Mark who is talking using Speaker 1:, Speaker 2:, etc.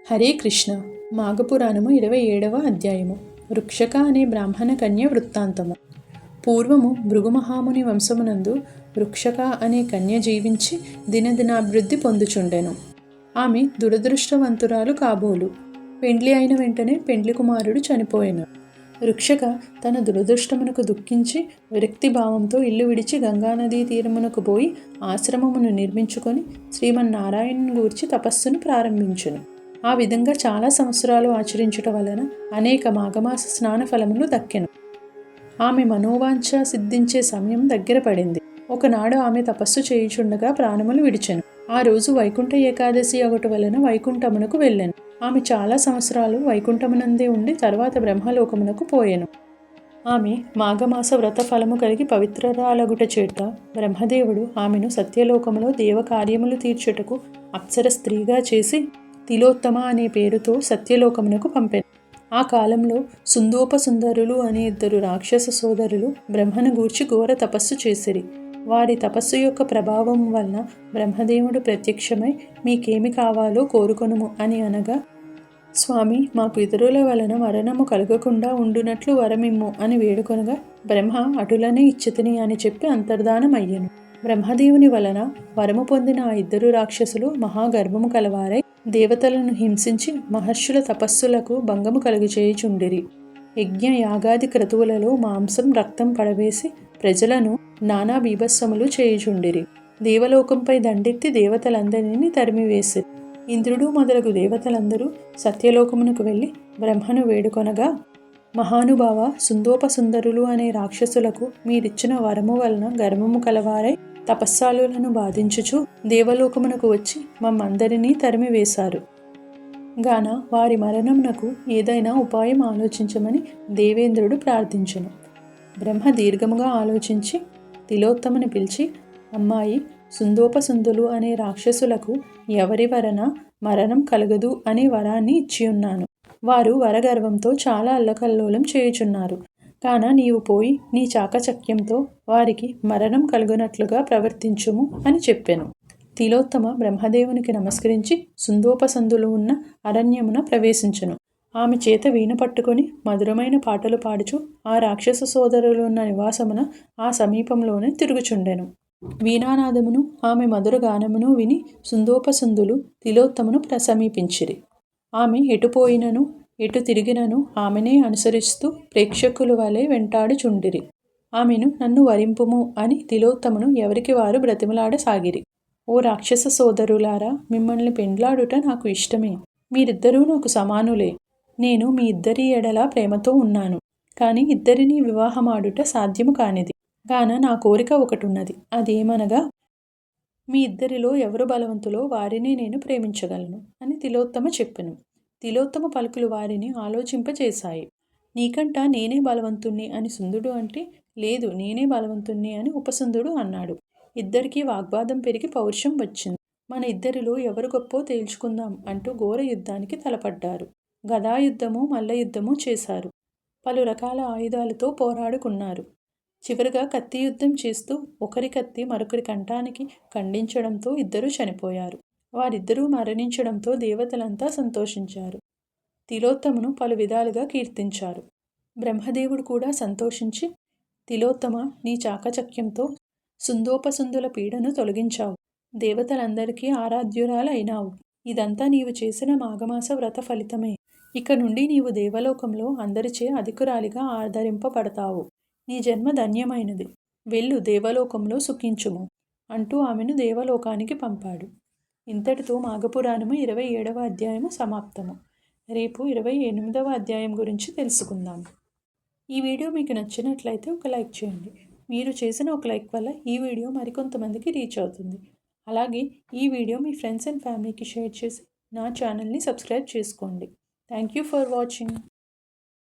Speaker 1: హరే కృష్ణ. మాఘపురాణము 27వ అధ్యాయము. వృక్షక అనే బ్రాహ్మణ కన్య వృత్తాంతము. పూర్వము భృగుమహాముని వంశమునందు వృక్షక అనే కన్య జీవించి దినదినాభివృద్ధి పొందుచుండెను. ఆమె దురదృష్టవంతురాలు కాబోలు. పెండ్లి అయిన వెంటనే పెండ్లి కుమారుడు చనిపోయెను. వృక్షక తన దురదృష్టమునకు దుఃఖించి విరక్తి భావంతో ఇల్లు విడిచి గంగానదీ తీరమునకు పోయి ఆశ్రమమును నిర్మించుకొని శ్రీమన్నారాయణుని గూర్చి తపస్సును ప్రారంభించును. ఆ విధంగా చాలా సంవత్సరాలు ఆచరించుట వలన అనేక మాఘమాస స్నాన ఫలములు దక్కెను. ఆమె మనోవాంఛ సిద్ధించే సమయం దగ్గర పడింది. ఒకనాడు ఆమె తపస్సు చేయుచుండగా ప్రాణములు విడిచెను. ఆ రోజు వైకుంఠ ఏకాదశి ఒకటి వలన వైకుంఠమునకు వెళ్ళెను. ఆమె చాలా సంవత్సరాలు వైకుంఠమునందే ఉండి తర్వాత బ్రహ్మలోకమునకు పోయెను. ఆమె మాఘమాస వ్రత ఫలము కలిగి పవిత్రరాలగుట చేత బ్రహ్మదేవుడు ఆమెను సత్యలోకములో దేవకార్యములు తీర్చుటకు అప్సర స్త్రీగా చేసి తిలోత్తమ అనే పేరుతో సత్యలోకమునకు పంపెను. ఆ కాలంలో సుందోపసుందరులు అనే 2 రాక్షస సోదరులు బ్రహ్మను గూర్చి ఘోర తపస్సు చేసిరి. వారి తపస్సు యొక్క ప్రభావం వలన బ్రహ్మదేవుడు ప్రత్యక్షమై మీకేమి కావాలో కోరుకొనుము అని అనగా, స్వామి, మాకు ఇతరుల వలన మరణము కలగకుండా ఉండునట్లు వరమిమ్ము అని వేడుకొనగా, బ్రహ్మ అటులనే ఇచ్చితిని అని చెప్పి అంతర్ధానమయ్యెను. బ్రహ్మదేవుని వలన వరము పొందిన ఆ 2 రాక్షసులు మహాగర్భము కలవారై దేవతలను హింసించి మహర్షుల తపస్సులకు భంగము కలుగచేయుచుండిరి. యజ్ఞ యాగాది క్రతువులలో మాంసం రక్తం పడవేసి ప్రజలను నానా బీభత్సములు చేయుచుండిరి. దేవలోకంపై దండెత్తి దేవతలందరినీ తరిమివేసిరి. ఇంద్రుడు మొదలగు దేవతలందరూ సత్యలోకమునకు వెళ్ళి బ్రహ్మను వేడుకొనగా, మహానుభావ, సుందోపసుందరులు అనే రాక్షసులకు మీరిచ్చిన వరము వలన గర్వము కలవారై తపస్సాలులను బాధించుచు దేవలోకమునకు వచ్చి మమ్మందరినీ తరిమివేశారు గాన వారి మరణమునకు ఏదైనా ఉపాయం ఆలోచించమని దేవేంద్రుడు ప్రార్థించెను. బ్రహ్మ దీర్ఘముగా ఆలోచించి తిలోత్తమని పిలిచి, అమ్మాయి, సుందోపసుందులు అనే రాక్షసులకు ఎవరి వలన మరణం కలగదు అనే వరాన్ని ఇచ్చియున్నాను. వారు వరగర్వంతో చాలా అల్లకల్లోలం చేయుచున్నారు. కాన నీవు పోయి నీ చాకచక్యంతో వారికి మరణం కలుగునట్లుగా ప్రవర్తించుము అని చెప్పెను. తిలోత్తమ బ్రహ్మదేవునికి నమస్కరించి సుందోపసందులు ఉన్న అరణ్యమున ప్రవేశించెను. ఆమె చేత వీణ పట్టుకొని మధురమైన పాటలు పాడుచు ఆ రాక్షస సోదరులు ఉన్న నివాసమున ఆ సమీపంలోనే తిరుగుచుండెను. వీణానాదమును ఆమె మధుర గానమును విని సుందోపసుందులు తిలోత్తమను సమీపించిరి. ఆమె ఎటుపోయినను ఎటు తిరిగినను ఆమెనే అనుసరిస్తూ ప్రేక్షకుల వలె వెంటాడుచుండిరి. ఆమెను నన్ను వరింపుము అని తిలోత్తమను ఎవరికి వారు బ్రతిమలాడసాగిరి. ఓ రాక్షస సోదరులారా, మిమ్మల్ని పెండ్లాడుట నాకు ఇష్టమే. మీరిద్దరూ నాకు సమానులే. నేను మీ ఇద్దరి ఎడల ప్రేమతో ఉన్నాను. కానీ ఇద్దరినీ వివాహమాడుట సాధ్యము కానిది. కాన నా కోరిక ఒకటున్నది. అదేమనగా, మీ ఇద్దరిలో ఎవరు బలవంతులో వారిని నేను ప్రేమించగలను అని తిలోత్తమ చెప్పెను. తిలోత్తమ పలుకులు వారిని ఆలోచింపచేశాయి. నీకంట నేనే బలవంతుణ్ణి అని సుందుడు అంటే, లేదు, నేనే బలవంతుణ్ణి అని ఉపసుందుడు అన్నాడు. ఇద్దరికీ వాగ్వాదం పెరిగి పౌరుషం వచ్చింది. మన ఇద్దరిలో ఎవరు గొప్పో తేల్చుకుందాం అంటూ ఘోర యుద్ధానికి తలపడ్డారు. గదాయుద్ధము, మల్లయుద్ధము చేశారు. పలు రకాల ఆయుధాలతో పోరాడుకున్నారు. చివరిగా కత్తి యుద్ధం చేస్తూ ఒకరి కత్తి మరొకరి కంఠానికి ఖండించడంతో ఇద్దరూ చనిపోయారు. వారిద్దరూ మరణించడంతో దేవతలంతా సంతోషించారు. తిలోత్తమను పలు విధాలుగా కీర్తించారు. బ్రహ్మదేవుడు కూడా సంతోషించి, తిలోత్తమ, నీ చాకచక్యంతో సుందోపసుందుల పీడను తొలగించావు. దేవతలందరికీ ఆరాధ్యురాలైనావు. ఇదంతా నీవు చేసిన మాఘమాస వ్రత ఫలితమే. ఇక నుండి నీవు దేవలోకంలో అందరిచే అధికురాలిగా ఆదరింపబడతావు. నీ జన్మ ధన్యమైనది. వెళ్ళు, దేవలోకంలో సుఖించుము అంటూ ఆమెను దేవలోకానికి పంపాడు. ఇంతటితో మాఘపురాణము 27వ అధ్యాయము సమాప్తము. రేపు 28వ అధ్యాయం గురించి తెలుసుకుందాం. ఈ వీడియో మీకు నచ్చినట్లయితే ఒక లైక్ చేయండి. మీరు చేసిన ఒక లైక్ వల్ల ఈ వీడియో మరికొంతమందికి రీచ్ అవుతుంది. అలాగే ఈ వీడియో మీ ఫ్రెండ్స్ అండ్ ఫ్యామిలీకి షేర్ చేసి నా ఛానల్ని సబ్స్క్రైబ్ చేసుకోండి. Thank you for watching.